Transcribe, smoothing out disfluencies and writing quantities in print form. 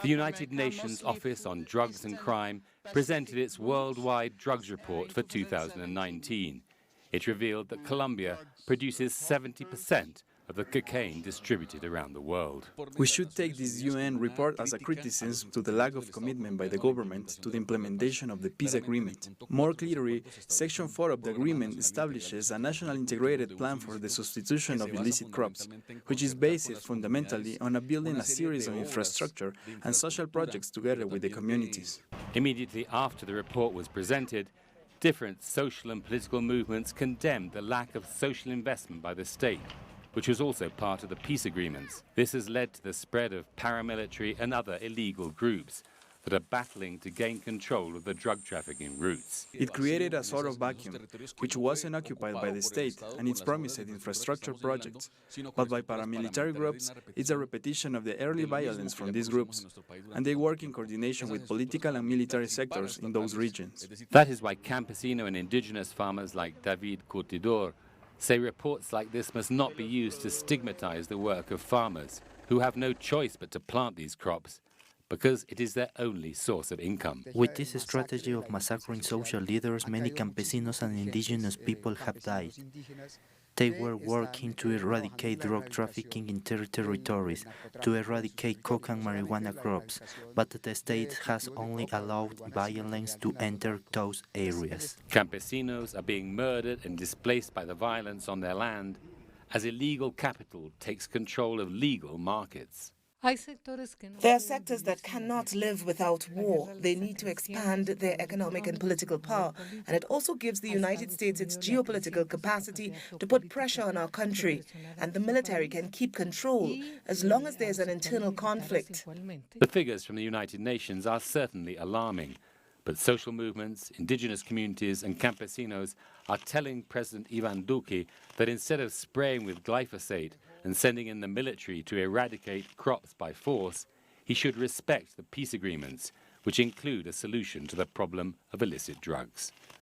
The United Nations Office on Drugs and Crime presented its worldwide drugs report for 2019. It revealed that Colombia produces 70% of the cocaine distributed around the world. We should take this UN report as a criticism to the lack of commitment by the government to the implementation of the peace agreement. More clearly, Section 4 of the agreement establishes a national integrated plan for the substitution of illicit crops, which is based fundamentally on building a series of infrastructure and social projects together with the communities. Immediately after the report was presented, different social and political movements condemned the lack of social investment by the state, which was also part of the peace agreements. This has led to the spread of paramilitary and other illegal groups that are battling to gain control of the drug trafficking routes. It created a sort of vacuum, which wasn't occupied by the state and its promised infrastructure projects, but by paramilitary groups. It's a repetition of the early violence from these groups, and they work in coordination with political and military sectors in those regions. That is why campesino and indigenous farmers like David Curtidor say reports like this must not be used to stigmatize the work of farmers who have no choice but to plant these crops because it is their only source of income. With this strategy of massacring social leaders, many campesinos and indigenous people have died. They were working to eradicate drug trafficking in their territories, to eradicate coke and marijuana crops, but the state has only allowed violence to enter those areas. Campesinos are being murdered and displaced by the violence on their land as illegal capital takes control of legal markets. There are sectors that cannot live without war. They need to expand their economic and political power, and it also gives the United States its geopolitical capacity to put pressure on our country, and the military can keep control as long as there's an internal conflict. The figures from the United Nations are certainly alarming, but social movements, indigenous communities and campesinos are telling President Ivan Duque that instead of spraying with glyphosate and sending in the military to eradicate crops by force, he should respect the peace agreements, which include a solution to the problem of illicit drugs.